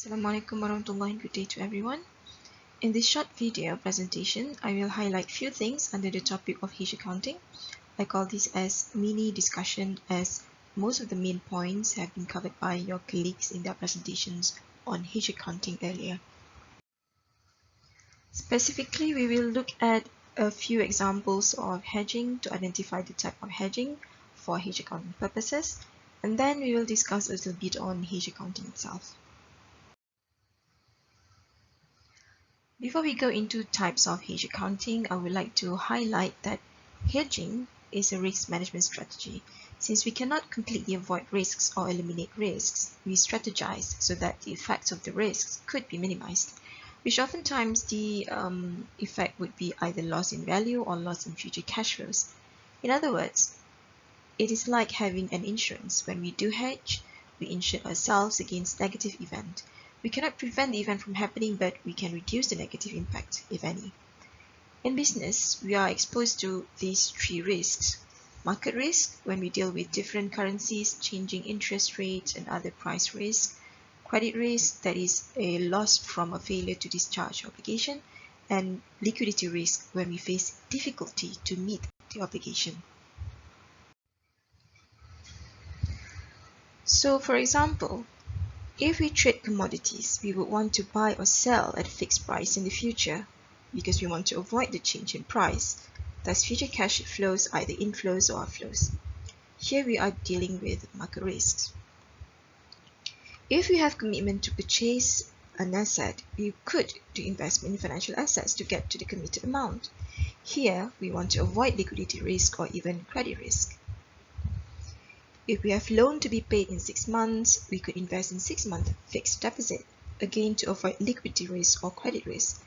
Assalamualaikum warahmatullahi wabarakatuh. Good day to everyone. In this short video presentation, I will highlight few things under the topic of hedge accounting. I call this as mini discussion as most of the main points have been covered by your colleagues in their presentations on hedge accounting earlier. Specifically, we will look at a few examples of hedging to identify the type of hedging for hedge accounting purposes, and then we will discuss a little bit on hedge accounting itself. Before we go into types of hedge accounting, I would like to highlight that hedging is a risk management strategy. Since we cannot completely avoid risks or eliminate risks, we strategize so that the effects of the risks could be minimized, which oftentimes the effect would be either loss in value or loss in future cash flows. In other words, it is like having an insurance. When we do hedge, we insure ourselves against negative event. We cannot prevent the event from happening, but we can reduce the negative impact, if any. In business, we are exposed to these three risks. Market risk, when we deal with different currencies, changing interest rates, and other price risks. Credit risk, that is a loss from a failure to discharge obligation. And liquidity risk, when we face difficulty to meet the obligation. So, for example, if we trade commodities, we would want to buy or sell at a fixed price in the future because we want to avoid the change in price. Thus, future cash flows either inflows or outflows. Here we are dealing with market risks. If we have commitment to purchase an asset, we could do investment in financial assets to get to the committed amount. Here, we want to avoid liquidity risk or even credit risk. If we have loan to be paid in 6 months, we could invest in 6-month fixed deposit, again to avoid liquidity risk or credit risk.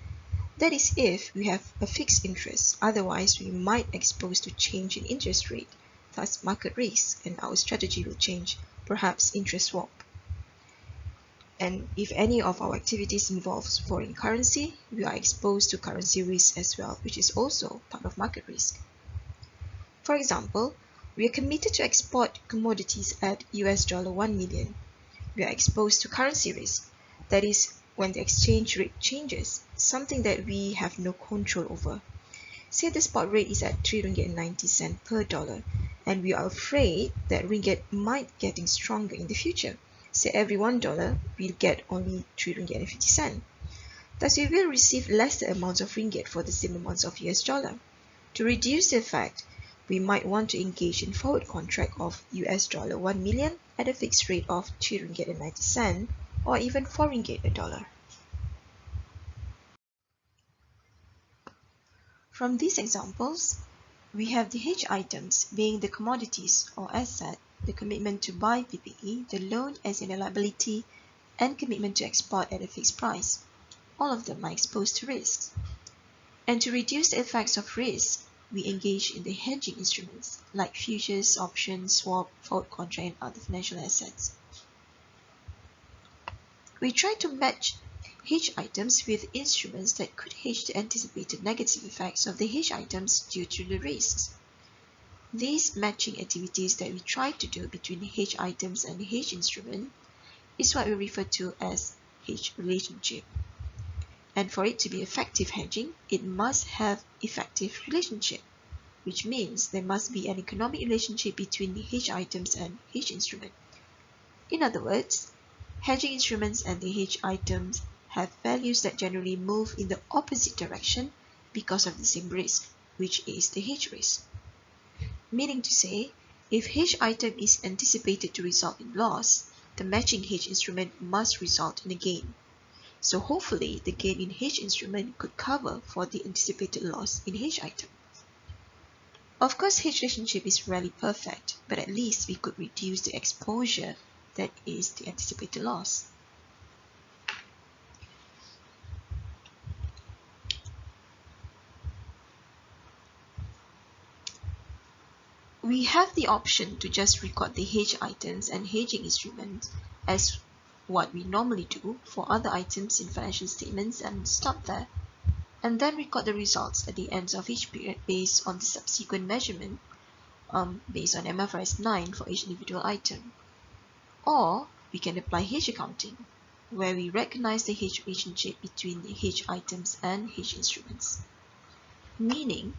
That is if we have a fixed interest, otherwise we might expose to change in interest rate, thus market risk, and our strategy will change, perhaps interest swap. And if any of our activities involves foreign currency, we are exposed to currency risk as well, which is also part of market risk. For example, we are committed to export commodities at $1 million. We are exposed to currency risk, that is, when the exchange rate changes, something that we have no control over. Say the spot rate is at 3 ringgit 90 cents per dollar, and we are afraid that ringgit might getting stronger in the future. Say every $1, we'll get only 3 ringgit 50 cents. Thus, we will receive lesser amounts of ringgit for the same amounts of US dollar. To reduce the effect, we might want to engage in forward contract of $1 million at a fixed rate of 3 ringgit 90 cents or even 4 ringgit a dollar. From these examples, we have the hedge items being the commodities or asset, the commitment to buy PPE, the loan as in a liability, and commitment to export at a fixed price. All of them are exposed to risks. And to reduce the effects of risk, we engage in the hedging instruments like futures, options, swap, forward contract, and other financial assets. We try to match hedge items with instruments that could hedge the anticipated negative effects of the hedge items due to the risks. These matching activities that we try to do between hedge items and hedge instrument is what we refer to as hedge relationship. And for it to be effective hedging, it must have effective relationship, which means there must be an economic relationship between the hedge items and hedge instrument. In other words, hedging instruments and the hedge items have values that generally move in the opposite direction because of the same risk, which is the hedge risk. Meaning to say, if hedge item is anticipated to result in loss, the matching hedge instrument must result in a gain. So hopefully the gain in hedge instrument could cover for the anticipated loss in hedge item. Of course, hedge relationship is rarely perfect, but at least we could reduce the exposure that is the anticipated loss. We have the option to just record the hedge items and hedging instruments as what we normally do for other items in financial statements and stop there, and then record the results at the end of each period based on the subsequent measurement based on MFRS 9 for each individual item. Or we can apply hedge accounting, where we recognize the hedge relationship between the hedge items and hedge instruments. Meaning,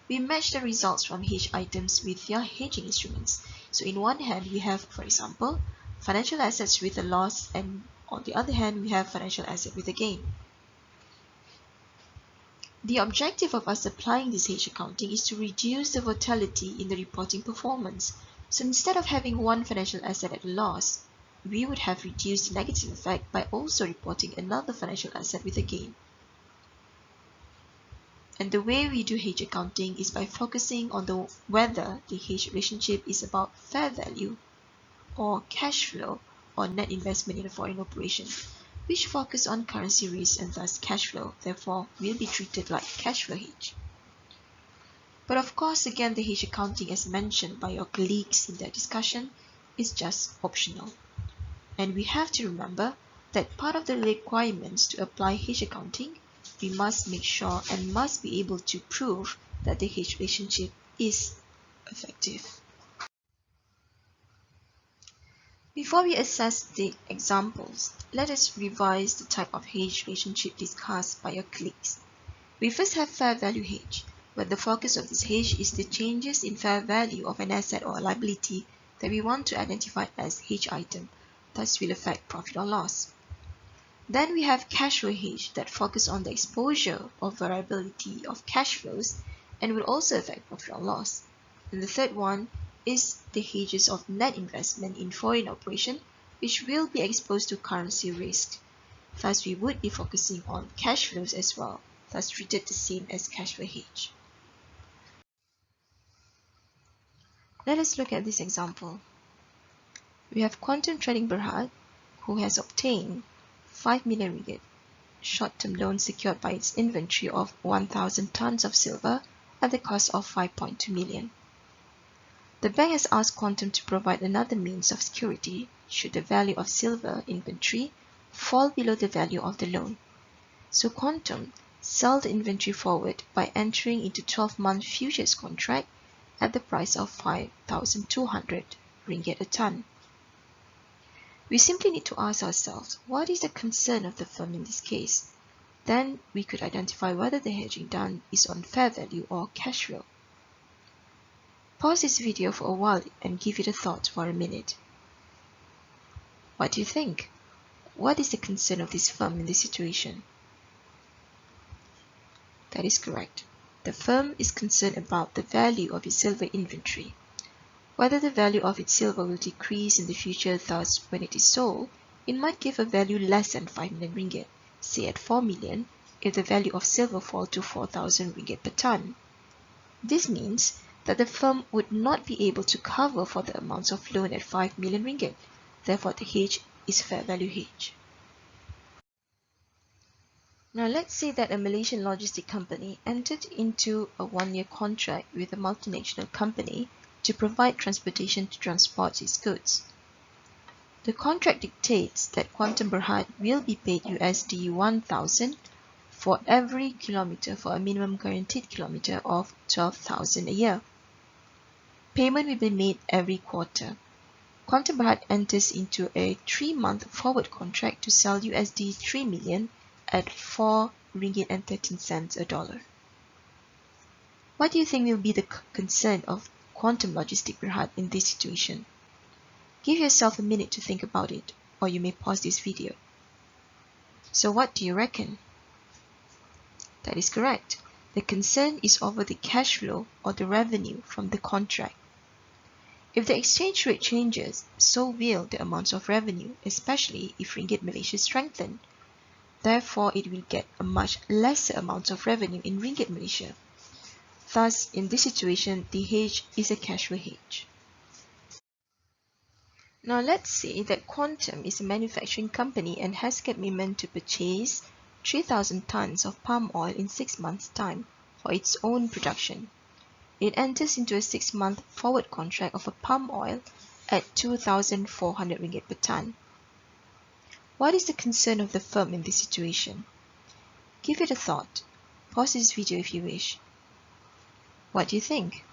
we match the results from hedge items with their hedging instruments. So in one hand, we have, for example, financial assets with a loss, and on the other hand, we have financial asset with a gain. The objective of us applying this hedge accounting is to reduce the volatility in the reporting performance. So instead of having one financial asset at a loss, we would have reduced the negative effect by also reporting another financial asset with a gain. And the way we do hedge accounting is by focusing on whether the hedge relationship is about fair value or cash flow or net investment in a foreign operation, which focus on currency risk and thus cash flow, therefore will be treated like cash flow hedge. But of course, again, the hedge accounting, as mentioned by your colleagues in their discussion, is just optional. And we have to remember that part of the requirements to apply hedge accounting, we must make sure and must be able to prove that the hedge relationship is effective. Before we assess the examples, let us revise the type of hedge relationship discussed by your colleagues. We first have fair value hedge, where the focus of this hedge is the changes in fair value of an asset or a liability that we want to identify as hedge item, thus will affect profit or loss. Then we have cash flow hedge that focus on the exposure or variability of cash flows and will also affect profit or loss. And the third one is the hedges of net investment in foreign operation, which will be exposed to currency risk. Thus, we would be focusing on cash flows as well, thus treated the same as cash flow hedge. Let us look at this example. We have Quantum Trading Berhad, who has obtained 5 million ringgit short-term loan secured by its inventory of 1,000 tons of silver at the cost of 5.2 million. The bank has asked Quantum to provide another means of security should the value of silver inventory fall below the value of the loan. So Quantum sell the inventory forward by entering into 12-month futures contract at the price of 5,200 ringgit a ton. We simply need to ask ourselves, what is the concern of the firm in this case? Then we could identify whether the hedging done is on fair value or cash flow. Pause this video for a while and give it a thought for a minute. What do you think? What is the concern of this firm in this situation? That is correct. The firm is concerned about the value of its silver inventory. Whether the value of its silver will decrease in the future, thus when it is sold, it might give a value less than 5 million ringgit, say at 4 million, if the value of silver falls to 4,000 ringgit per ton. This means that the firm would not be able to cover for the amounts of loan at 5 million ringgit. Therefore, the hedge is fair value hedge. Now let's say that a Malaysian logistic company entered into a 1-year contract with a multinational company to provide transportation to transport its goods. The contract dictates that Quantum Berhad will be paid USD 1,000 for every kilometer for a minimum guaranteed kilometer of 12,000 a year. Payment will be made every quarter. Quantum Berhad enters into a 3-month forward contract to sell USD 3 million at 4 ringgit and 13 cents a dollar. What do you think will be the concern of Quantum Logistic Berhad in this situation? Give yourself a minute to think about it, or you may pause this video. So what do you reckon? That is correct. The concern is over the cash flow or the revenue from the contract. If the exchange rate changes, so will the amounts of revenue, especially if Ringgit Malaysia strengthen. Therefore, it will get a much lesser amount of revenue in Ringgit Malaysia. Thus, in this situation, the hedge is a cash flow hedge. Now let's say that Quantum is a manufacturing company and has commitment to purchase 3,000 tons of palm oil in 6 months' time for its own production. It enters into a 6-month forward contract of a palm oil at 2,400 ringgit per ton. What is the concern of the firm in this situation? Give it a thought. Pause this video if you wish. What do you think?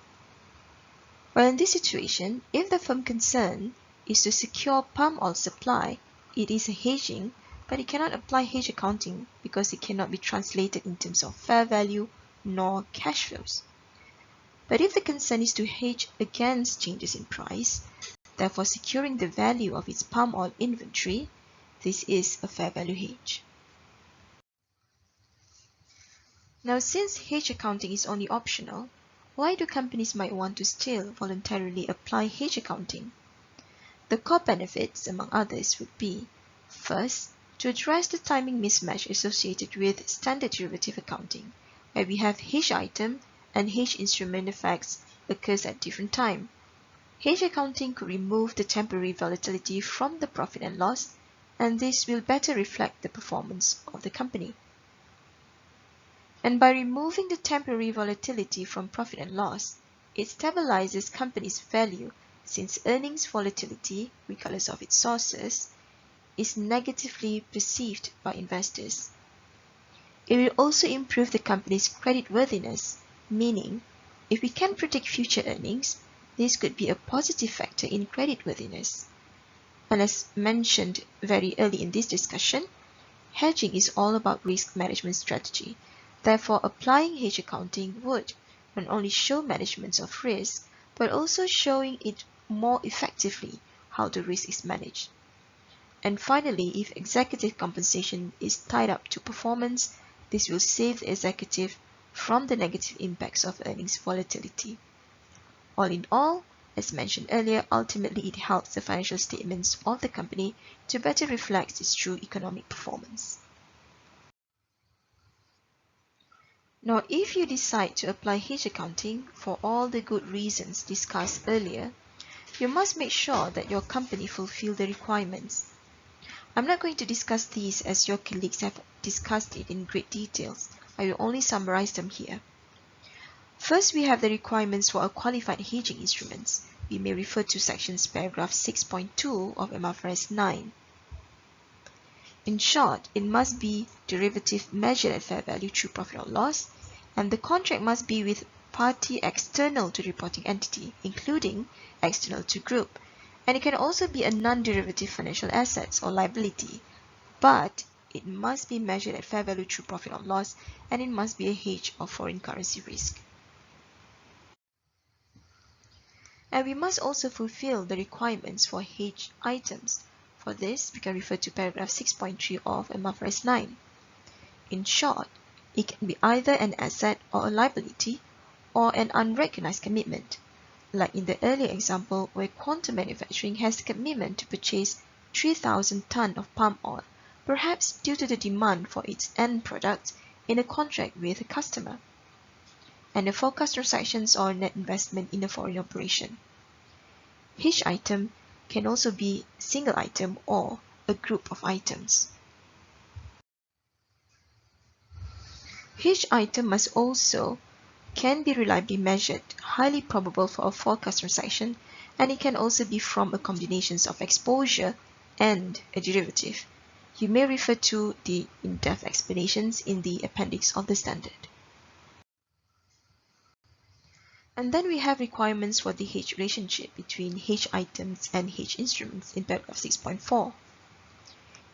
Well, in this situation, if the firm concern is to secure palm oil supply, it is a hedging but it cannot apply hedge accounting because it cannot be translated in terms of fair value nor cash flows. But if the concern is to hedge against changes in price, therefore securing the value of its palm oil inventory, this is a fair value hedge. Now, since hedge accounting is only optional, why do companies might want to still voluntarily apply hedge accounting? The core benefits, among others, would be, first, to address the timing mismatch associated with standard derivative accounting, where we have hedge item and hedge instrument effects occurs at different time. Hedge accounting could remove the temporary volatility from the profit and loss, and this will better reflect the performance of the company. And by removing the temporary volatility from profit and loss, it stabilizes company's value since earnings volatility, regardless of its sources, is negatively perceived by investors. It will also improve the company's creditworthiness, meaning if we can predict future earnings, this could be a positive factor in creditworthiness. And as mentioned very early in this discussion, hedging is all about risk management strategy. Therefore, applying hedge accounting would not only show management of risk, but also showing it more effectively how the risk is managed. And finally, if executive compensation is tied up to performance, this will save the executive from the negative impacts of earnings volatility. All in all, as mentioned earlier, ultimately it helps the financial statements of the company to better reflect its true economic performance. Now, if you decide to apply hedge accounting for all the good reasons discussed earlier, you must make sure that your company fulfills the requirements. I'm not going to discuss these as your colleagues have discussed it in great details. I will only summarize them here. First, we have the requirements for a qualified hedging instruments. We may refer to sections paragraph 6.2 of MFRS 9. In short, it must be derivative measured at fair value through profit or loss, and the contract must be with party external to the reporting entity, including external to group, and it can also be a non-derivative financial assets or liability, but it must be measured at fair value through profit or loss, and it must be a hedge of foreign currency risk. And we must also fulfill the requirements for hedge items. For this, we can refer to paragraph 6.3 of MFRS 9. In short, it can be either an asset or a liability, or an unrecognized commitment, like in the earlier example where Quantum Manufacturing has a commitment to purchase 3,000 tons of palm oil, perhaps due to the demand for its end product in a contract with a customer, and a forecast transactions or net investment in a foreign operation. Hedge item can also be a single item or a group of items. Hedge item must also can be reliably measured, highly probable for a forecast transaction, and it can also be from a combination of exposure and a derivative. You may refer to the in-depth explanations in the appendix of the standard. And then we have requirements for the hedge relationship between hedge items and hedge instruments in paragraph 6.4.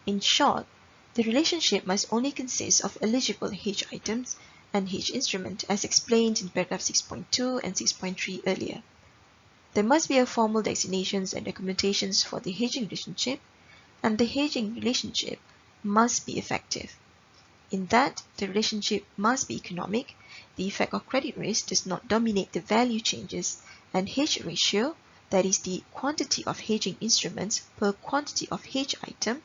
In short, the relationship must only consist of eligible hedge items and hedge instrument as explained in paragraph 6.2 and 6.3 earlier. There must be a formal designations and documentations for the hedging relationship, and the hedging relationship must be effective. In that, the relationship must be economic, the effect of credit risk does not dominate the value changes, and hedge ratio, that is the quantity of hedging instruments per quantity of hedge item,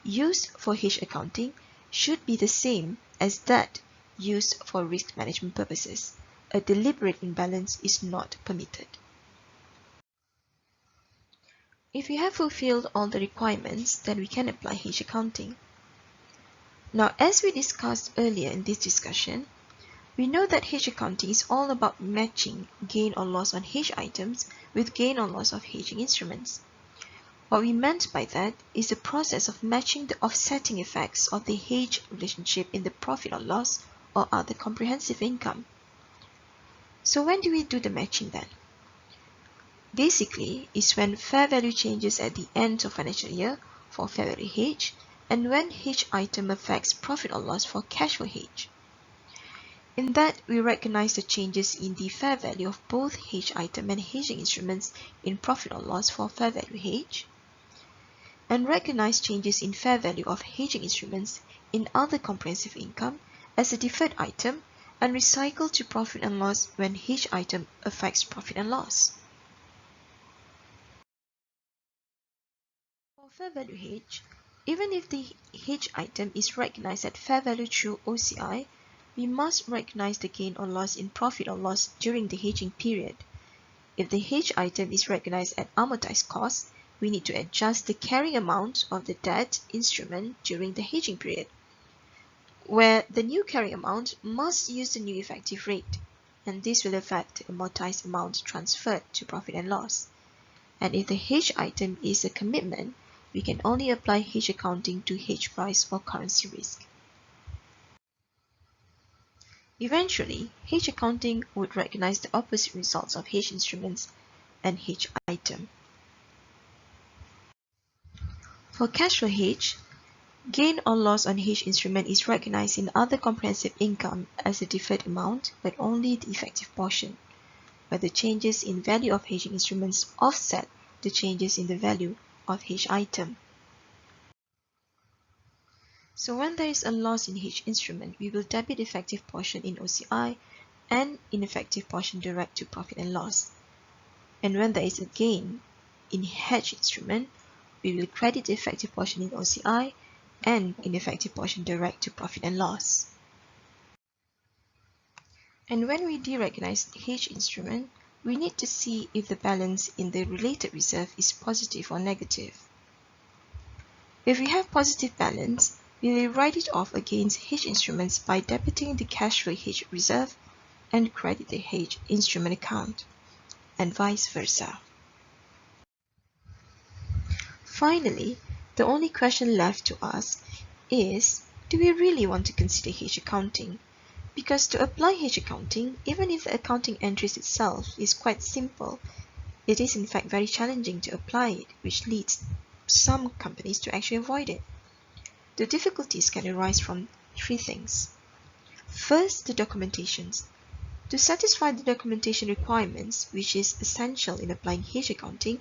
used for hedge accounting should be the same as that used for risk management purposes. A deliberate imbalance is not permitted. If we have fulfilled all the requirements, then we can apply hedge accounting. Now, as we discussed earlier in this discussion, we know that hedge accounting is all about matching gain or loss on hedge items with gain or loss of hedging instruments. What we meant by that is the process of matching the offsetting effects of the hedge relationship in the profit or loss or other comprehensive income. So when do we do the matching then? Basically, it's when fair value changes at the end of financial year for fair value hedge and when hedge item affects profit or loss for cash flow hedge. In that, we recognize the changes in the fair value of both hedge item and hedging instruments in profit or loss for fair value hedge, and recognize changes in fair value of hedging instruments in other comprehensive income as a deferred item and recycle to profit and loss when hedge item affects profit and loss. For fair value hedge, even if the hedge item is recognized at fair value through OCI, we must recognize the gain or loss in profit or loss during the hedging period. If the hedge item is recognized at amortized cost, we need to adjust the carrying amount of the debt instrument during the hedging period, where the new carrying amount must use the new effective rate, and this will affect the amortized amount transferred to profit and loss. And if the hedge item is a commitment, we can only apply hedge accounting to hedge price or currency risk. Eventually, hedge accounting would recognize the opposite results of hedge instruments and hedge item. For cash flow hedge, gain or loss on hedge instrument is recognized in other comprehensive income as a deferred amount, but only the effective portion, where the changes in value of hedging instruments offset the changes in the value of hedge item. So when there is a loss in hedge instrument, we will debit effective portion in OCI and ineffective portion direct to profit and loss. And when there is a gain in hedge instrument, we will credit the effective portion in OCI and ineffective portion direct to profit and loss. And when we derecognize hedge instrument, we need to see if the balance in the related reserve is positive or negative. If we have positive balance, we will write it off against hedge instruments by debiting the cash flow hedge reserve and credit the hedge instrument account, and vice versa. Finally, the only question left to ask is, do we really want to consider hedge accounting? Because to apply hedge accounting, even if the accounting entries itself is quite simple, it is in fact very challenging to apply it, which leads some companies to actually avoid it. The difficulties can arise from three things. First, the documentations. To satisfy the documentation requirements, which is essential in applying hedge accounting,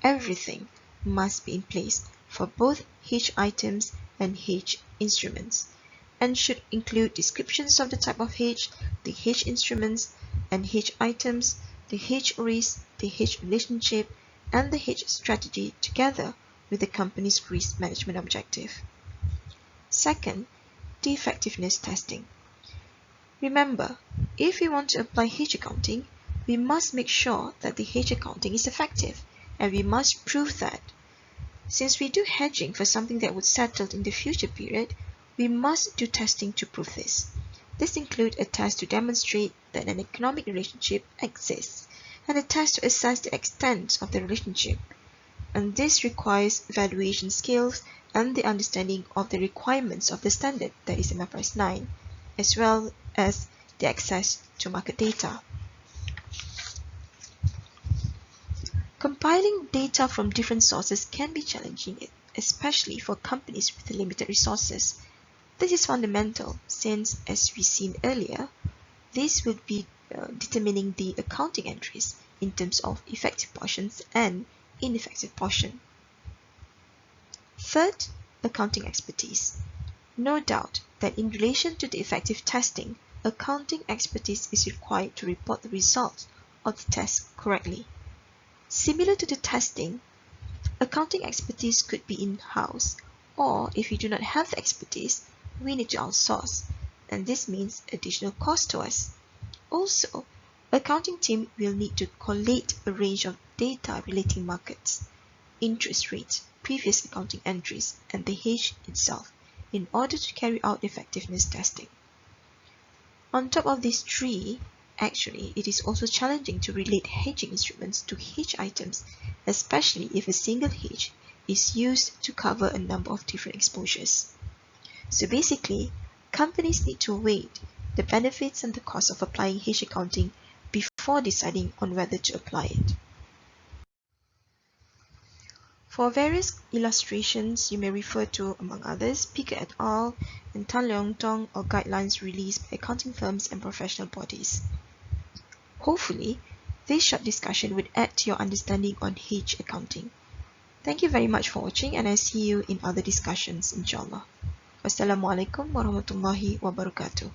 everything must be in place for both hedge items and hedge instruments, and should include descriptions of the type of hedge, the hedge instruments and hedge items, the hedge risk, the hedge relationship, and the hedge strategy together with the company's risk management objective. Second, the effectiveness testing. Remember, if we want to apply hedge accounting, we must make sure that the hedge accounting is effective, and we must prove that. Since we do hedging for something that would settle in the future period, we must do testing to prove this. This includes a test to demonstrate that an economic relationship exists, and a test to assess the extent of the relationship. And this requires valuation skills and the understanding of the requirements of the standard, that is MFRS 9, as well as the access to market data. Compiling data from different sources can be challenging, especially for companies with limited resources. This is fundamental since, as we seen earlier, this will be determining the accounting entries in terms of effective portions and ineffective portion. Third, accounting expertise. No doubt that in relation to the effective testing, accounting expertise is required to report the results of the test correctly. Similar to the testing, accounting expertise could be in-house, or if we do not have the expertise, we need to outsource, and this means additional cost to us. Also, accounting team will need to collate a range of data relating markets, interest rates, previous accounting entries, and the hedge itself in order to carry out effectiveness testing. On top of these three, actually, it is also challenging to relate hedging instruments to hedge items, especially if a single hedge is used to cover a number of different exposures. So basically, companies need to weigh the benefits and the costs of applying hedge accounting before deciding on whether to apply it. For various illustrations, you may refer to, among others, Picker et al. And Tan Leong Tong, or guidelines released by accounting firms and professional bodies. Hopefully, this short discussion would add to your understanding on Hedge Accounting. Thank you very much for watching, and I see you in other discussions, inshallah. Wassalamualaikum warahmatullahi wabarakatuh.